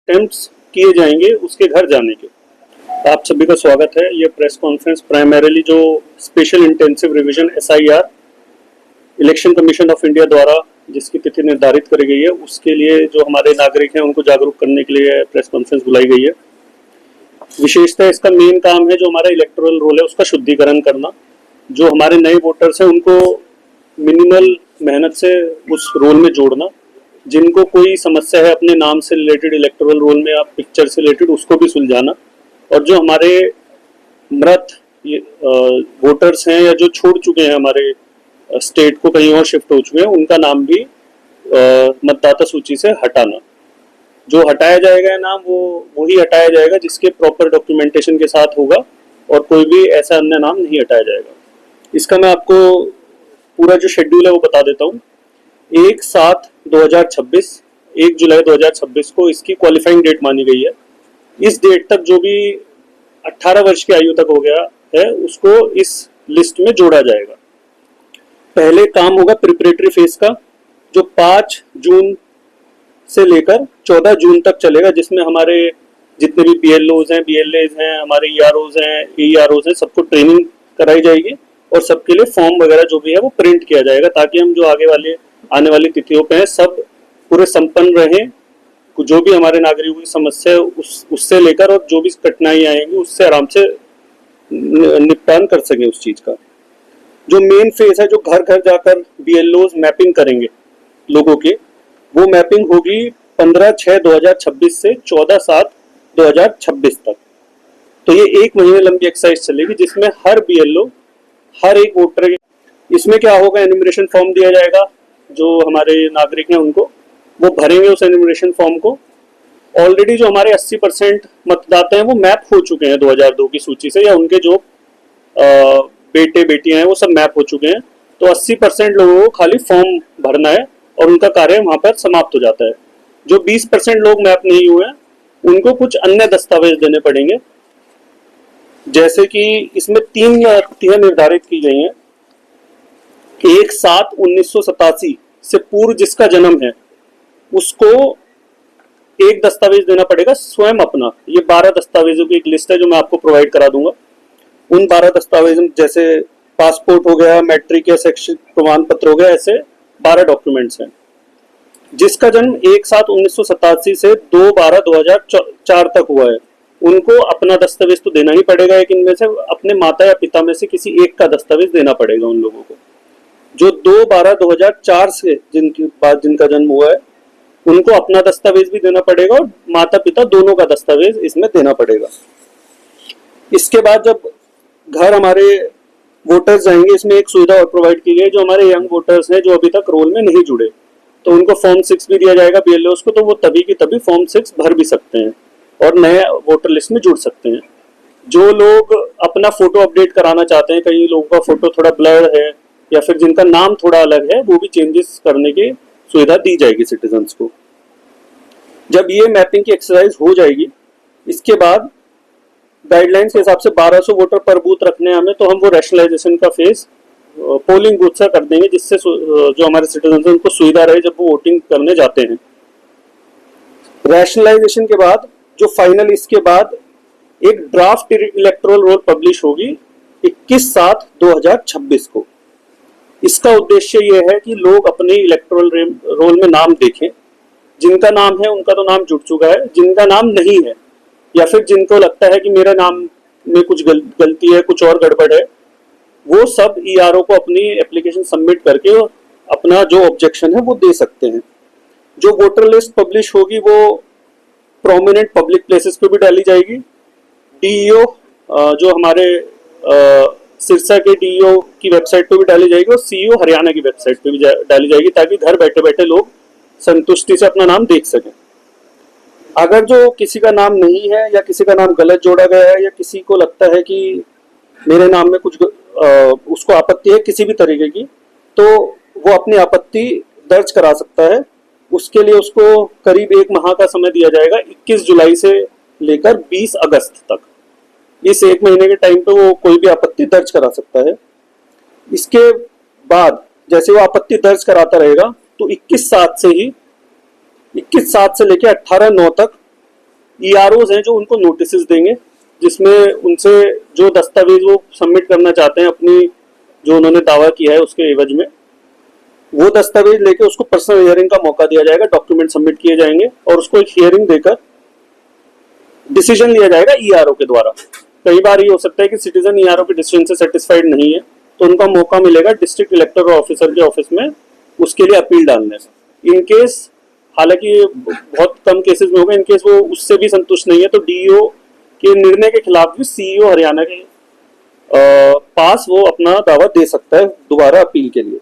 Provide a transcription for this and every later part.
Attempts किए जाएंगे उसके घर जाने के। आप सभी का स्वागत है। ये प्रेस कॉन्फ्रेंस प्राइमरीली जो special intensive revision SIR election commission of India द्वारा जिसकी तिथि निर्धारित करी गई है उसके लिए जो हमारे नागरिक हैं उनको जागरूक करने के लिए प्रेस कॉन्फ्रेंस बुलाई गई है। विशेषतः इसका मेन काम है जो हमारा इलेक्टोरल रोल है उसका शुद्धिकरण करना। जो हमारे नए वोटर्स हैं उनको मिनिमल मेहनत से उस रोल में जोड़ना। जिनको कोई समस्या है अपने नाम से रिलेटेड इलेक्टोरल रोल में या पिक्चर से रिलेटेड उसको भी सुलझाना। और जो हमारे मृत वोटर्स हैं या जो छोड़ चुके हैं हमारे स्टेट को कहीं और शिफ्ट हो चुके हैं उनका नाम भी मतदाता सूची से हटाना। जो हटाया जाएगा नाम वो वही हटाया जाएगा जिसके प्रॉपर डॉक्यूमेंटेशन के साथ होगा और कोई भी ऐसा अन्य नाम नहीं हटाया जाएगा। इसका मैं आपको पूरा जो शेड्यूल है वो बता देता हूँ। 1/7/2026 1 जुलाई 2026 को इसकी क्वालिफाइंग डेट मानी गई है। इस डेट तक जो भी 18 वर्ष की आयु तक हो गया है उसको इस लिस्ट में जोड़ा जाएगा। पहले काम होगा प्रिपरेटरी फेज का जो 5 जून से लेकर 14 जून तक चलेगा, जिसमें हमारे जितने भी BLOs हैं, BLAs हैं, हमारे EROs हैं, EROs हैं, सबको ट्रेनिंग कराई जाएगी और सबके लिए फॉर्म वगैरह जो भी है वो प्रिंट किया जाएगा ताकि हम जो आने वाली तिथियों पे हैं सब पूरे संपन्न रहें। जो भी हमारे नागरिकों की समस्या है उससे लेकर और जो भी कठिनाई आएंगी उससे आराम से निपटान कर सकें उस चीज का। जो मेन फेज है जो घर घर जाकर BLOs मैपिंग करेंगे लोगों के, वो मैपिंग होगी 15/6/2026 से 14/7/2026 तक। तो ये 1 महीने लंबी एक्सरसाइज चलेगी जिसमें हर BLO हर एक वोटर, इसमें क्या होगा एन्यूमरेशन फॉर्म दिया जाएगा। जो हमारे नागरिक हैं उनको वो भरेंगे उस एन्यूमरेशन फॉर्म को। ऑलरेडी जो हमारे 80% मतदाता हैं वो मैप हो चुके हैं 2002 की सूची से, या उनके जो बेटे बेटियां हैं वो सब मैप हो चुके हैं। तो 80% लोगों को खाली फॉर्म भरना है और उनका कार्य वहां पर समाप्त हो जाता है। जो 20% लोग मैप नहीं हुए हैं उनको कुछ अन्य दस्तावेज देने पड़ेंगे, जैसे कि इसमें तीन निर्धारित की गई हैं। 1/7/1987 से पूर्व जिसका जन्म है उसको एक दस्तावेज देना पड़ेगा स्वयं अपना। ये 12 दस्तावेजों की एक लिस्ट है जो मैं आपको प्रोवाइड करा दूंगा। उन 12 दस्तावेज जैसे पासपोर्ट हो गया, मैट्रिक या शैक्षिक प्रमाण पत्र हो गया, ऐसे 12 डॉक्यूमेंट्स हैं। जिसका जन्म 1/7/1987 से 2/12/2004 तक हुआ है उनको अपना दस्तावेज तो देना ही पड़ेगा। एक इनमें से अपने माता या पिता में से किसी एक का दस्तावेज देना पड़ेगा उन लोगों को। जो 2/12/2004 से जिनका जन्म हुआ है उनको अपना दस्तावेज भी देना पड़ेगा और माता पिता दोनों का दस्तावेज इसमें देना पड़ेगा। इसके बाद जब घर हमारे वोटर्स जाएंगे, इसमें एक सुविधा और प्रोवाइड की गई। जो हमारे यंग वोटर्स हैं जो अभी तक रोल में नहीं जुड़े तो उनको फॉर्म 6 भी दिया जाएगा BLOs को, तो वो तभी की तभी फॉर्म 6 भर भी सकते हैं और नए वोटर लिस्ट में जुड़ सकते हैं। जो लोग अपना फोटो अपडेट कराना चाहते हैं, कई लोगों का फोटो थोड़ा ब्लर है या फिर जिनका नाम थोड़ा अलग है, वो भी चेंजेस करने की सुविधा दी जाएगी सिटीजन्स को। जब ये मैपिंग की एक्सरसाइज हो जाएगी इसके बाद गाइडलाइंस के हिसाब से 1200 वोटर पर बूथ रखने हमें, तो हम वो रैशनलाइजेशन का फेज पोलिंग बूथ से कर देंगे जिससे जो हमारे सिटीजन हैं उनको सुविधा रहे जब वो वोटिंग करने जाते हैं। रैशनलाइजेशन के बाद जो फाइनल इसके बाद एक ड्राफ्ट इलेक्टोरल रोल पब्लिश होगी 21/7/2026 को। इसका उद्देश्य यह है कि लोग अपने इलेक्टोरल रोल में नाम देखें। जिनका नाम है उनका तो नाम जुड़ चुका है, जिनका नाम नहीं है या फिर जिनको लगता है कि मेरे नाम में कुछ गलती है, कुछ और गड़बड़ है, वो सब ERO को अपनी एप्लीकेशन सबमिट करके अपना जो ऑब्जेक्शन है वो दे सकते हैं। जो वोटर लिस्ट पब्लिश होगी वो प्रोमिनेंट पब्लिक प्लेसेस पे भी डाली जाएगी। DEO जो हमारे सिरसा के DEO की वेबसाइट पे भी डाली जाएगी और CO हरियाणा की वेबसाइट पे भी डाली जाएगी ताकि घर बैठे बैठे लोग संतुष्टि से अपना नाम देख सकें। अगर जो किसी का नाम नहीं है या किसी का नाम गलत जोड़ा गया है या किसी को लगता है कि मेरे नाम में कुछ उसको आपत्ति है किसी भी तरीके की, तो वो अपनी आपत्ति दर्ज करा सकता है। उसके लिए उसको करीब 1 माह का समय दिया जाएगा, 21 जुलाई से लेकर 20 अगस्त तक। इस 1 महीने के टाइम पे वो कोई भी आपत्ति दर्ज करा सकता है। इसके बाद जैसे वो आपत्ति दर्ज कराता रहेगा तो 21/7 से लेकर 18/9 तक EROs हैं जो उनको नोटिसेस देंगे, जिसमें उनसे जो दस्तावेज वो सबमिट करना चाहते हैं अपनी जो उन्होंने दावा किया है उसके एवज में, वो दस्तावेज लेके उसको पर्सनल हियरिंग का मौका दिया जाएगा, डॉक्यूमेंट सबमिट किए जाएंगे और उसको एक हियरिंग देकर डिसीजन लिया जाएगा ERO के द्वारा। कई बार ये हो सकता है कि सिटीजन ERO के डिसीजन से सेटिस्फाइड नहीं है, तो उनका मौका मिलेगा डिस्ट्रिक्ट इलेक्टोरल ऑफिसर के ऑफिस में उसके लिए अपील डालने से। इन केस, हालांकि बहुत कम केसेस में होगा, इन केस वो उससे भी संतुष्ट नहीं है तो DEO के निर्णय के खिलाफ भी CEO हरियाणा के पास वो अपना दावा दे सकता है दोबारा अपील के लिए।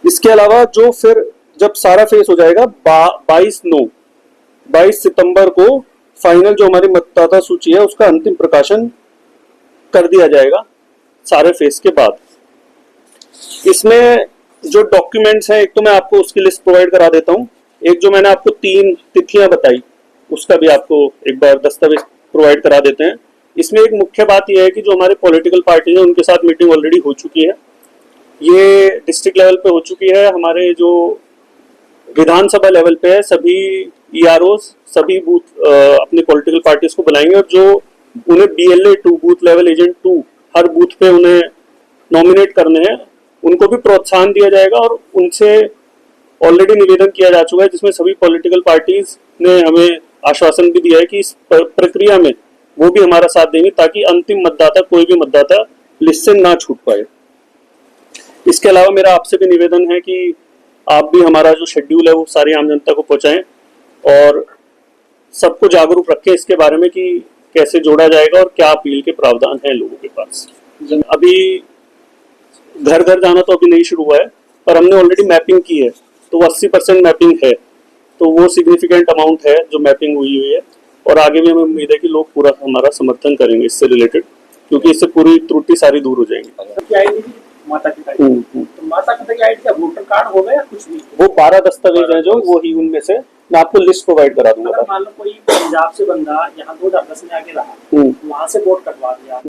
इसके अलावा जो फिर जब सारा फेस हो जाएगा 22 सितंबर को फाइनल जो हमारी मतदाता सूची है उसका अंतिम प्रकाशन कर दिया जाएगा सारे फेस के बाद। इसमें जो डॉक्यूमेंट्स हैं, एक तो मैं आपको उसकी लिस्ट प्रोवाइड करा देता हूं, एक जो मैंने आपको 3 तिथियां बताई उसका भी आपको एक बार दस्तावेज प्रोवाइड करा देते हैं। इसमें एक मुख्य बात यह है कि जो हमारे पॉलिटिकल पार्टी है उनके साथ मीटिंग ऑलरेडी हो चुकी है, ये डिस्ट्रिक्ट लेवल पे हो चुकी है, हमारे जो विधानसभा लेवल पे है सभी EROs सभी बूथ अपने पॉलिटिकल पार्टीज को बुलाएंगे और जो उन्हें BLA 2 बूथ लेवल एजेंट 2 हर बूथ पे उन्हें नॉमिनेट करने हैं, उनको भी प्रोत्साहन दिया जाएगा और उनसे ऑलरेडी निवेदन किया जा चुका है जिसमें सभी पॉलिटिकल पार्टीज ने हमें आश्वासन भी दिया है कि इस प्रक्रिया में वो भी हमारा साथ देंगे ताकि अंतिम मतदाता कोई भी मतदाता लिस्ट से ना छूट पाए। इसके अलावा मेरा आपसे भी निवेदन है कि आप भी हमारा जो शेड्यूल है वो सारी आम जनता को पहुंचाएं और सबको जागरूक रखें इसके बारे में कि कैसे जोड़ा जाएगा और क्या अपील के प्रावधान हैं लोगों के पास। अभी घर घर जाना तो अभी नहीं शुरू हुआ है, पर हमने ऑलरेडी मैपिंग की है तो 80% मैपिंग है, तो वो सिग्निफिकेंट अमाउंट है जो मैपिंग हुई है और आगे भी हमें उम्मीद है कि लोग पूरा हमारा समर्थन करेंगे इससे रिलेटेड, क्योंकि इससे पूरी त्रुटि सारी दूर हो जाएंगी। माता पिता की तो माता पिता की आईडी का वोटर कार्ड होगा या कुछ नहीं? वो 12 दस्तावेज हैं जो वो ही उनमें से मैं आपको लिस्ट प्रोवाइड करा दूंगा। मान लो कोई पंजाब से बंदा यहाँ 2010 में आके रहा, वहां से वोट कटवा दिया